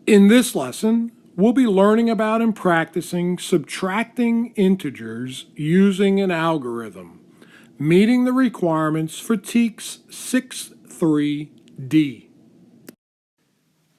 In this lesson, we'll be learning about and practicing subtracting integers using an algorithm, meeting the requirements for TEKS 63D.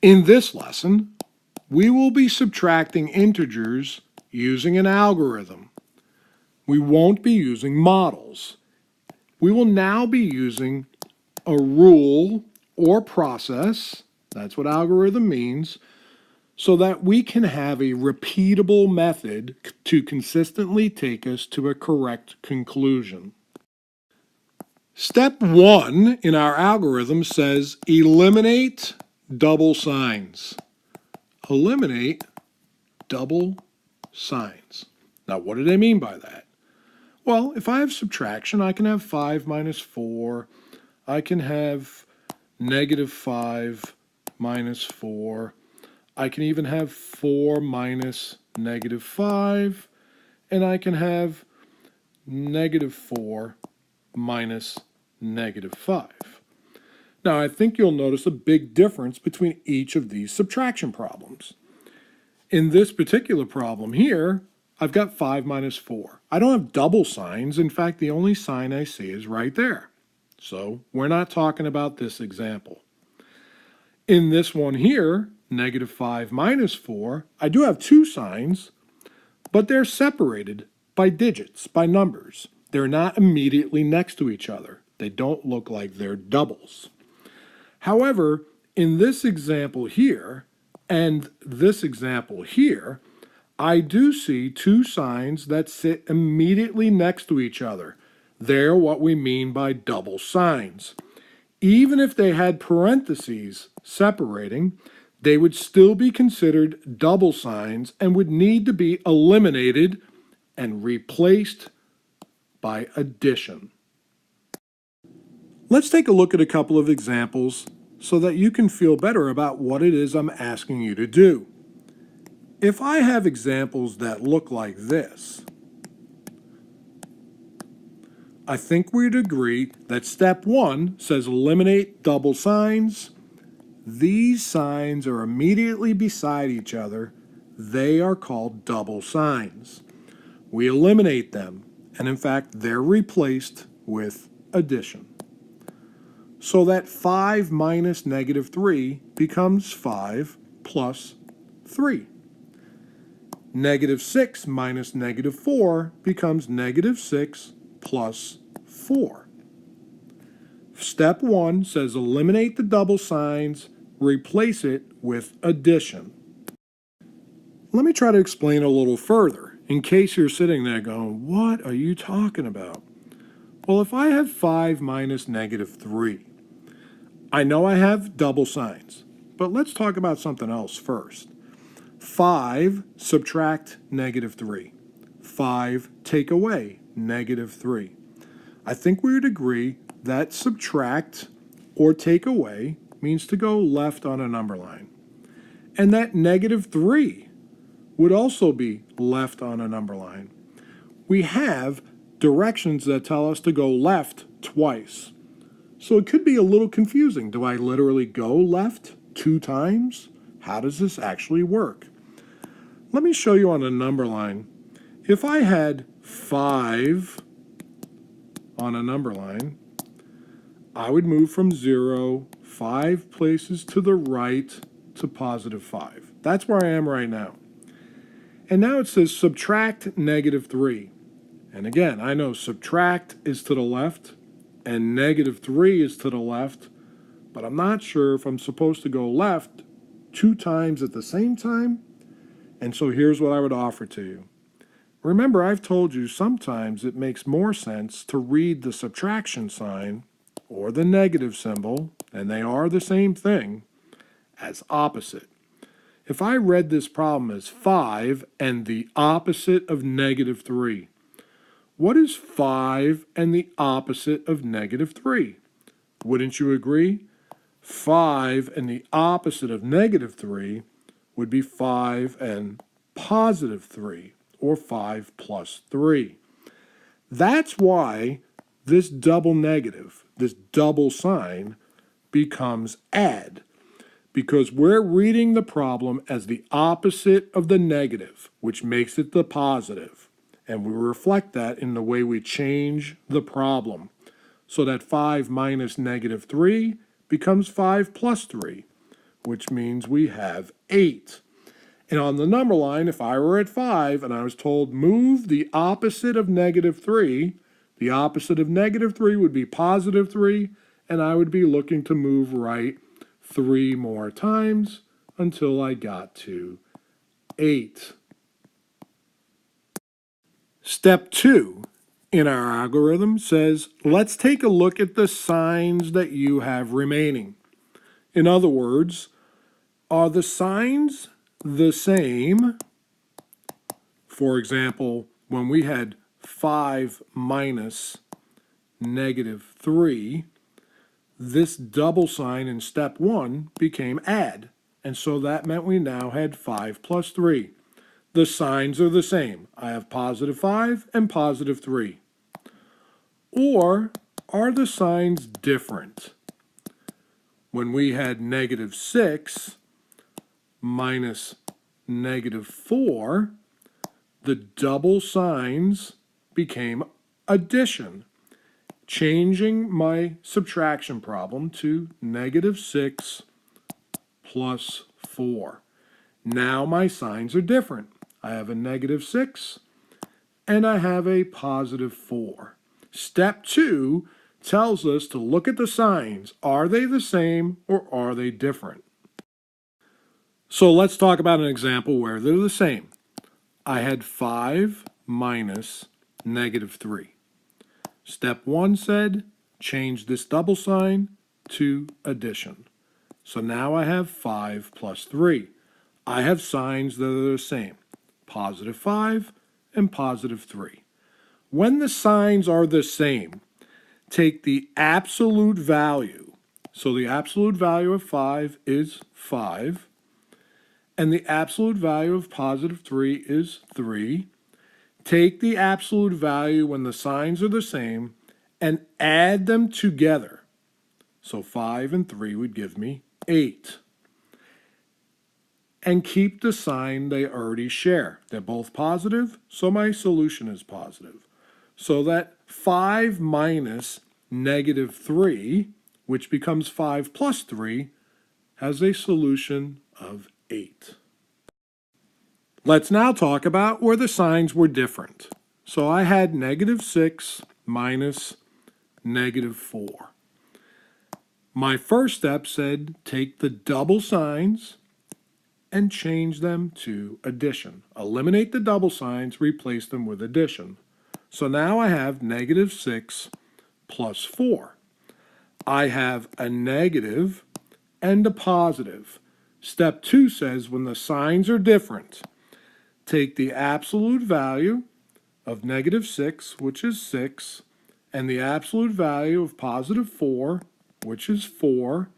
In this lesson, we will be subtracting integers using an algorithm. We won't be using models. We will now be using a rule or process, that's what algorithm means, so that we can have a repeatable method to consistently take us to a correct conclusion. Step 1 in our algorithm says eliminate double signs. Eliminate double signs. Now, what do they mean by that? Well, if I have subtraction, I can have 5 minus 4. I can have negative 5 minus 4. I can even have 4 minus negative 5. And I can have negative 4 minus negative 5. Now, I think you'll notice a big difference between each of these subtraction problems. In this particular problem here, I've got 5 minus 4. I don't have double signs. In fact, the only sign I see is right there. So we're not talking about this example. In this one here, negative 5 minus 4, I do have two signs, but they're separated by digits, by numbers. They're not immediately next to each other. They don't look like they're doubles. However, in this example here and this example here, I do see two signs that sit immediately next to each other. They're what we mean by double signs. Even if they had parentheses separating, they would still be considered double signs and would need to be eliminated and replaced by addition. Let's take a look at a couple of examples so that you can feel better about what it is I'm asking you to do. If I have examples that look like this, I think we'd agree that step 1 says eliminate double signs. These signs are immediately beside each other. They are called double signs. We eliminate them, and in fact, they're replaced with addition. So that 5 minus negative 3 becomes 5 plus 3. Negative 6 minus negative 4 becomes negative 6 plus 4. Step 1 says eliminate the double signs, replace it with addition. Let me try to explain a little further, in case you're sitting there going, what are you talking about? Well, if I have 5 minus negative 3, I know I have double signs, but let's talk about something else first. 5 subtract negative 3. 5 take away negative 3. I think we would agree that subtract or take away means to go left on a number line. And that negative 3 would also be left on a number line. We have directions that tell us to go left twice. So it could be a little confusing. Do I literally go left 2 times? How does this actually work? Let me show you on a number line. If I had 5 on a number line, I would move from 0, 5 places to the right to positive 5. That's where I am right now. And now it says subtract negative 3. And again, I know subtract is to the left and negative 3 is to the left, but I'm not sure if I'm supposed to go left 2 times at the same time. And so here's what I would offer to you. Remember, I've told you sometimes it makes more sense to read the subtraction sign or the negative symbol, and they are the same thing, as opposite. If I read this problem as 5 and the opposite of negative 3, what is 5 and the opposite of negative 3? Wouldn't you agree? 5 and the opposite of negative 3 would be 5 and positive 3, or 5 plus 3. That's why this double negative, this double sign, becomes add. because we're reading the problem as the opposite of the negative, which makes it the positive. And we reflect that in the way we change the problem. So that 5 minus negative 3 becomes 5 plus 3, which means we have 8. And on the number line, if I were at 5 and I was told move the opposite of negative 3, the opposite of negative 3 would be positive 3, and I would be looking to move right 3 more times until I got to 8. Step 2 in our algorithm says, let's take a look at the signs that you have remaining. In other words, are the signs the same? For example, when we had 5 minus negative 3, this double sign in step 1 became add. And so that meant we now had 5 plus 3. The signs are the same. I have positive 5 and positive 3. Or are the signs different? When we had negative 6 minus negative 4, the double signs became addition, changing my subtraction problem to negative 6 plus 4. Now my signs are different. I have a negative 6 and I have a positive 4. Step 2 tells us to look at the signs. Are they the same or are they different? So let's talk about an example where they're the same. I had 5 minus negative 3. Step 1 said change this double sign to addition. So now I have 5 plus 3. I have signs that are the same, positive 5 and positive 3. When the signs are the same, take the absolute value. So the absolute value of 5 is 5, and the absolute value of positive 3 is 3. Take the absolute value when the signs are the same and add them together. So 5 and 3 would give me 8. And keep the sign they already share. They're both positive, so my solution is positive. So that 5 minus negative 3, which becomes 5 plus 3, has a solution of 8. Let's now talk about where the signs were different. So I had negative 6 minus negative 4. My first step said take the double signs and change them to addition. Eliminate the double signs, replace them with addition. So now I have negative 6 plus 4. I have a negative and a positive. Step 2 says when the signs are different, take the absolute value of negative 6, which is 6, and the absolute value of positive 4, which is 4,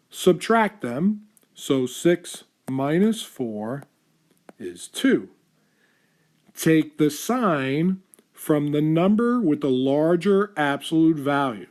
subtract them, so 6 minus 4 is 2. Take the sign from the number with the larger absolute value.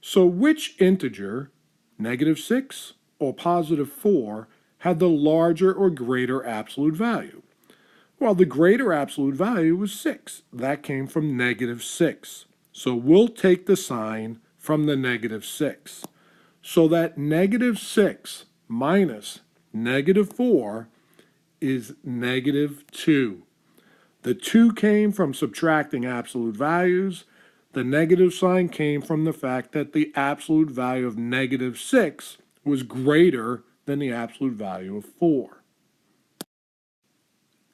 So which integer, negative 6 or positive 4, had the larger or greater absolute value? Well, the greater absolute value was 6. That came from negative 6. So we'll take the sign from the negative 6. So that negative 6 minus negative 4 is negative 2. The 2 came from subtracting absolute values. The negative sign came from the fact that the absolute value of negative 6 was greater than the absolute value of 4.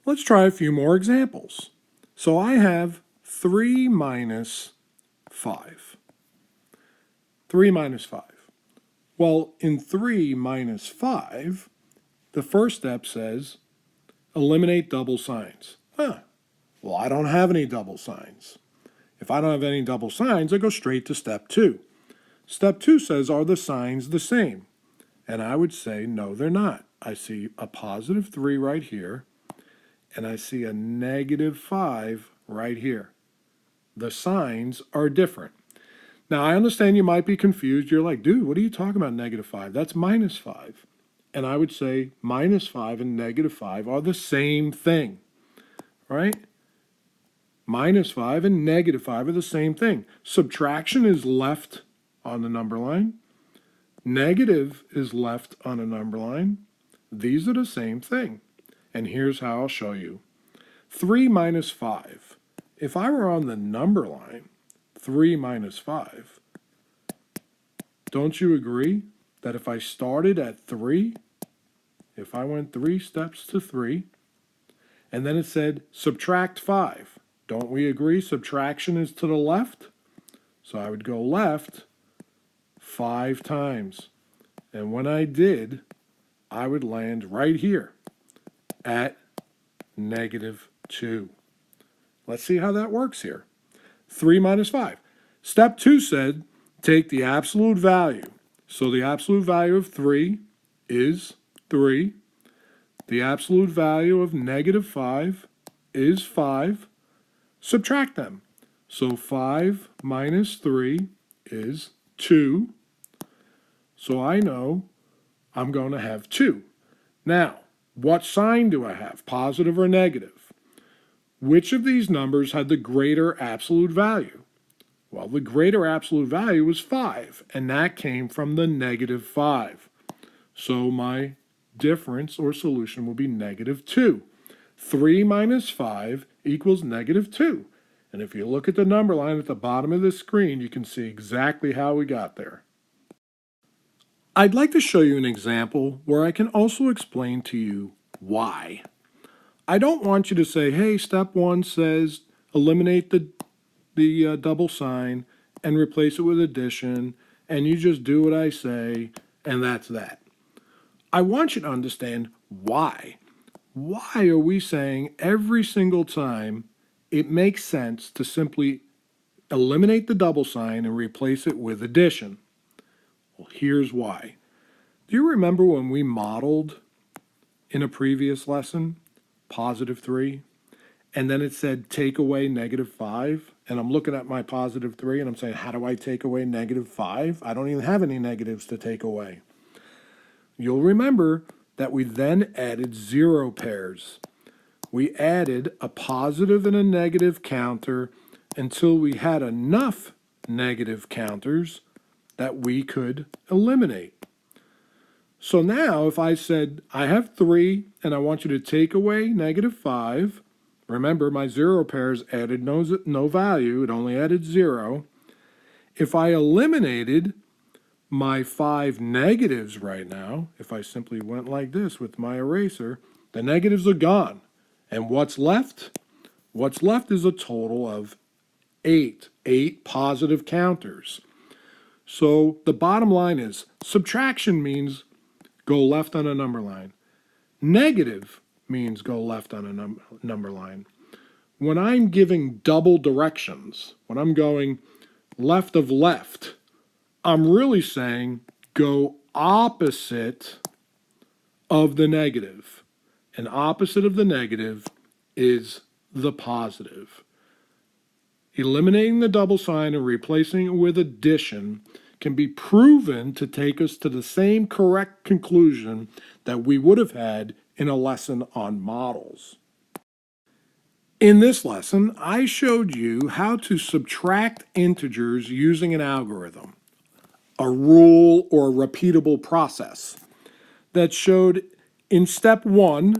Let's try a few more examples. So I have 3 minus 5. 3 minus 5. Well, in 3 minus 5, the first step says eliminate double signs. Well, I don't have any double signs. If I don't have any double signs, I go straight to step 2. Step 2 says, are the signs the same? And I would say, no, they're not. I see a positive 3 right here, and I see a negative 5 right here. The signs are different. Now, I understand you might be confused. You're like, dude, what are you talking about negative 5? That's minus 5. and I would say minus 5 and negative 5 are the same thing, right? Minus 5 and negative 5 are the same thing. Subtraction is left on the number line. Negative is left on a number line. These are the same thing. And here's how I'll show you. 3 minus 5. If I were on the number line, 3 minus 5, don't you agree that if I started at 3, if I went 3 steps to 3, and then it said subtract 5, don't we agree subtraction is to the left? So I would go left 5 times. And when I did, I would land right here at negative 2. Let's see how that works here. 3 minus 5. Step 2 said take the absolute value. So the absolute value of 3 is 3. The absolute value of negative 5 is 5. Subtract them. So 5 minus 3 is 2. So I know I'm going to have 2. Now, what sign do I have, positive or negative? Which of these numbers had the greater absolute value? Well, the greater absolute value was 5, and that came from the negative 5. So my difference or solution will be negative 2. 3 minus 5 equals negative 2. And if you look at the number line at the bottom of the screen, you can see exactly how we got there. I'd like to show you an example where I can also explain to you why. I don't want you to say, hey, step 1 says eliminate the double sign and replace it with addition, and you just do what I say, and that's that. I want you to understand why. Why are we saying every single time it makes sense to simply eliminate the double sign and replace it with addition? Well, here's why. Do you remember when we modeled in a previous lesson positive 3, and then it said take away negative 5, and I'm looking at my positive 3 and I'm saying, how do I take away negative 5? I don't even have any negatives to take away. You'll remember that we then added 0 pairs. We added a positive and a negative counter until we had enough negative counters that we could eliminate. So now if I said, I have 3 and I want you to take away negative 5, remember my 0 pairs added no value, it only added 0. If I eliminated my 5 negatives right now, if I simply went like this with my eraser, the negatives are gone. And what's left? What's left is a total of 8 positive counters. So the bottom line is subtraction means go left on a number line. Negative means go left on a number line. When I'm giving double directions, when I'm going left of left, I'm really saying go opposite of the negative. And opposite of the negative is the positive. Eliminating the double sign and replacing it with addition can be proven to take us to the same correct conclusion that we would have had in a lesson on models. In this lesson, I showed you how to subtract integers using an algorithm, a rule or repeatable process that showed in step 1,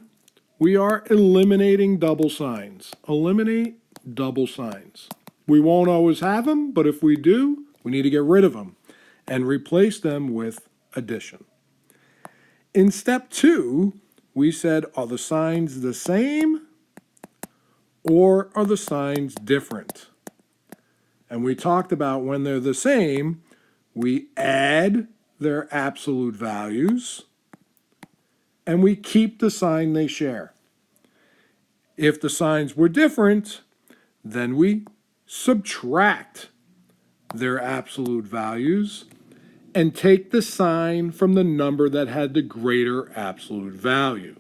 we are eliminating double signs. Eliminate double signs. We won't always have them, but if we do, we need to get rid of them and replace them with addition. In step 2, we said, are the signs the same or are the signs different? And we talked about when they're the same, we add their absolute values and we keep the sign they share. If the signs were different, then we subtract their absolute values and take the sign from the number that had the greater absolute value.